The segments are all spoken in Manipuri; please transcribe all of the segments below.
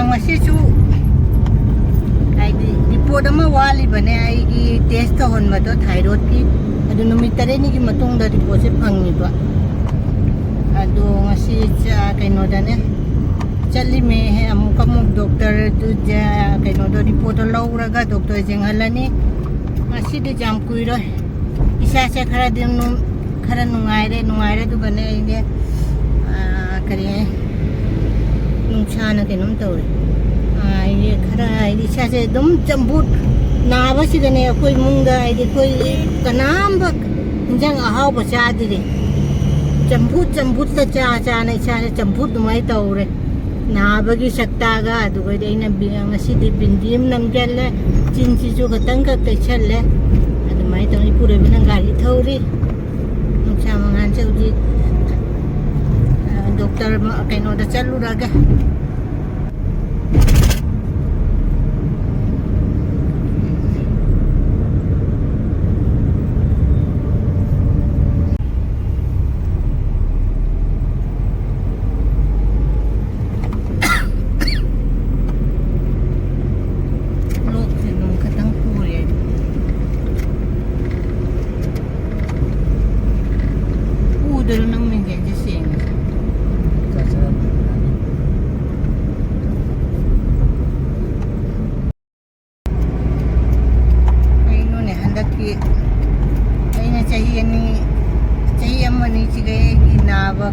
ngasisu ai report ama wali bane ai gi test to hon ma to thyroid ki adu numit tare ni gi matung da report se phangi ba adu ngasi cha kaino da ne chali me he amuk amuk doctor tu ja kaino do report lo raga doctor jenghalani ngasi de jam kuiro isa se khara din nu khara nungai re du bane ai ne kari nungchana ke num tawre ai khara ai isa se dum jambut na ba si ne koi mungda ai koi kanam ba jang ahau ba cha dire jambut ta cha na isa se jambut mai tawre na ba gi sakta ga du ga dei na bi ngasi di bindim nam gelle chin chi ju khatang ka te challe adu mai taw i pure bin gari thawri nungcha mangan se uji dokter kaino da chalu raga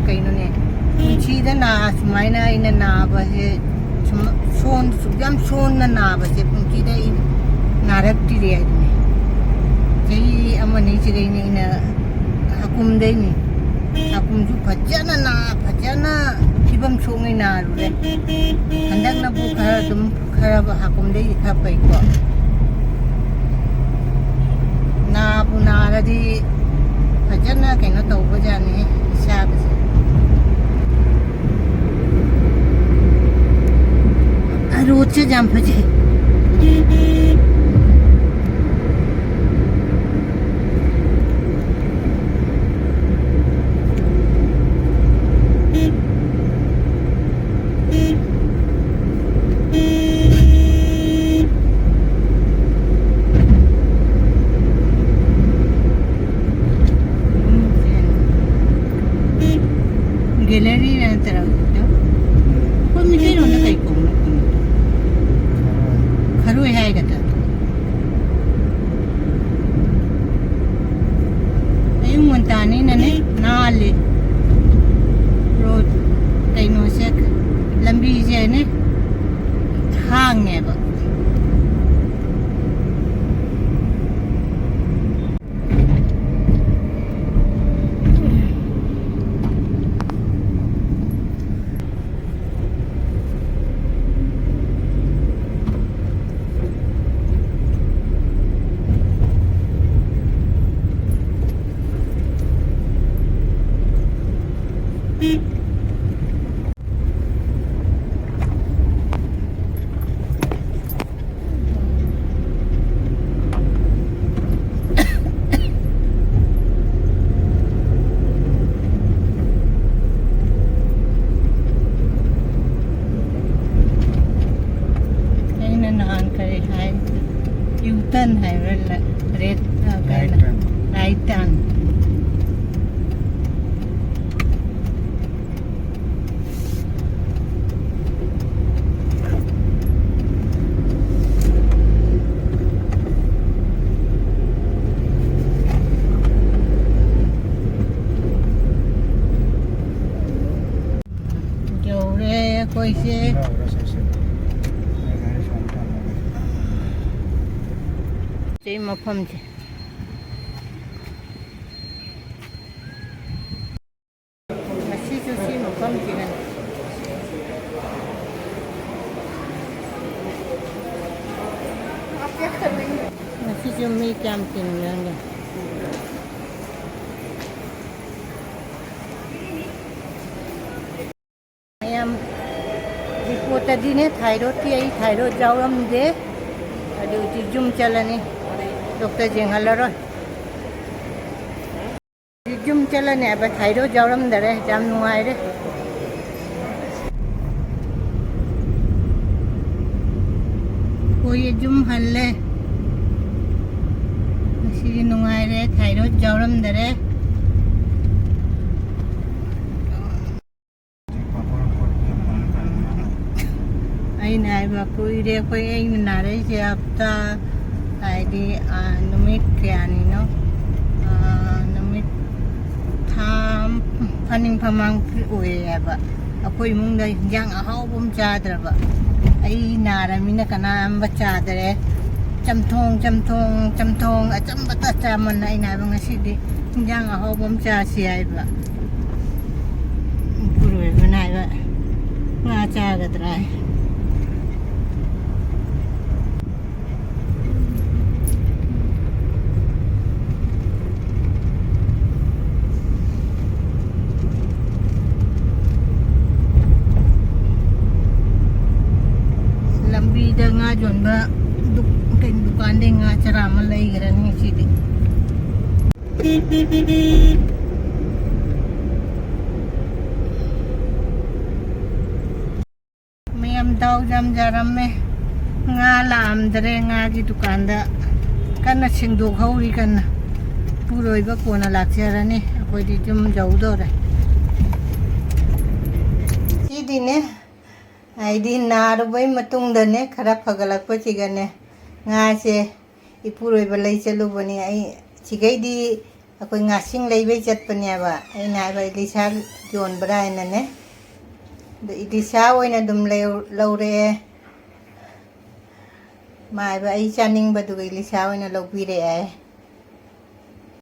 kaino ne chi da na sumaina ina na ba he son sugam son na ba se punchi da narak ti re ne chai amani chi gai ni ina hakum dai ni hakum ju phajana kibam songai na ru re handak na bu khara ba hakum dai kha pai ko na bu na ra di phajana kaino tau ba ja ni sa ba रोज से जाम फजे गैलरी में तरह कोई मिले रोना कहीं को खरू है गता ay montani nane naale road kaino se lambi je ne hang ne ba U-turn hai red right turn jauh koi se Jadi mafam je. Masih susi mafam je kan. Masih cumi jam tinggal ni. Ayam report tadi ni thyroid jauh dia. Ada uji jum jalan ni. Dokter jenghalar jum jalan ni apa thyroid jauh dare jam nuai re ꯏꯄꯨꯒꯤ ꯌꯨꯝ ꯍꯜꯂꯦ ꯉꯁꯤꯗꯤ ꯅꯨꯡꯉꯥꯏꯔꯦ ꯊꯥꯏꯔꯣꯏꯠ ꯌꯥꯎꯔꯝꯗꯔꯦ ꯑꯩꯅ ꯍꯥꯏꯕ ꯀꯨꯏꯔꯦ ꯑꯩꯈꯣꯏ ꯑꯩꯅ ꯅꯥꯔꯛꯏꯁꯦ ꯍꯞꯇꯥ ꯍꯥꯏꯗꯤ ꯅꯨꯃꯤꯠ ꯀꯌꯥꯅꯤꯅꯣ ꯅꯨꯃꯤꯠ ꯊꯥ ꯐꯅꯤꯡ ꯐꯃꯥꯡ ꯑꯣꯏꯌꯦꯕ ꯑꯩꯈꯣꯏ ꯏꯃꯨꯡꯗ ꯏꯟꯖꯥꯡ ꯑꯍꯥꯎꯕ ꯑꯃ ꯆꯥꯗ꯭ꯔꯕ ꯑꯩ ꯅꯥꯔꯃꯤꯅ ꯀꯅꯥꯝꯕ ꯆꯥꯗꯔꯦ ꯆꯝꯊꯣꯡ ꯑꯆꯝꯕꯇ ꯆꯥꯃꯟꯅ ꯑꯩꯅ ꯍꯥꯏꯕ ꯉꯁꯤꯗꯤ ꯏꯟꯖꯥꯡ ꯑꯍꯥꯎꯕ ꯑꯃ ꯆꯥꯁꯤ ꯍꯥꯏꯕ ꯏꯄꯨꯔꯣꯏꯕꯅ ꯍꯥꯏꯕ ꯉꯥ ꯆꯥꯒꯗ꯭ꯔꯥ ꯂꯝꯕꯤꯗ ꯉꯥ ꯌꯣꯟꯕ ꯗꯨꯀꯥꯟꯗꯩ ꯉꯥ ꯆꯔꯥ ꯑꯃ ꯂꯩꯈ꯭ꯔꯅꯤ ꯁꯤꯗꯤ ꯃꯌꯥꯝ ꯗꯥꯎ ꯌꯥꯝꯖꯔꯝꯃꯦ ꯉꯥ ꯂꯥꯛꯑꯝꯗ꯭ꯔꯦ ꯉꯥꯒꯤ ꯗꯨꯀꯥꯟꯗ ꯀꯟꯅ ꯁꯦꯡꯗꯣꯛꯍꯧꯔꯤ ꯀꯟꯅ ꯄꯨꯔꯣꯏꯕ ꯀꯣꯟꯅ ꯂꯥꯛꯆꯔꯅꯤ ꯑꯩꯈꯣꯏꯗꯤ ꯌꯨꯝ ꯌꯧꯗꯧꯔꯦ ꯁꯤꯗꯤꯅꯦ ꯍꯥꯏꯗꯤ ꯅꯥꯔꯨꯕꯩ ꯃꯇꯨꯡꯗꯅꯦ ꯈꯔ ꯐꯒꯠꯂꯛꯄꯁꯤꯒꯅꯦ ꯉꯥꯁꯦ ꯏꯄꯨꯔꯣꯏꯕ ꯂꯩ ꯆꯠꯂꯨꯕꯅꯤ ꯑꯩ ꯁꯤꯒꯩꯗꯤ ꯑꯩꯈꯣই ꯉꯥꯁꯤꯡ ꯂꯩꯕꯩ ꯆꯠꯄꯅꯦꯕ ꯑꯩꯅ ꯍꯥꯏꯕ ꯏꯂꯤꯁꯥ ꯌꯣꯟꯕ꯭ꯔꯥ ꯍꯥꯏꯅꯅꯦ ꯑꯗꯣ ꯏꯂꯤꯁꯥ ꯑꯣꯏꯅ ꯑꯗꯨꯝ ꯂꯧꯔꯛꯑꯦ ꯃꯥ ꯍꯥꯏꯕ ꯑꯩ ꯆꯥꯅꯤꯡꯕꯗꯨꯒ ꯏꯂꯤꯁꯥ ꯑꯣꯏꯅ ꯂꯧꯕꯤꯔꯛꯑꯦ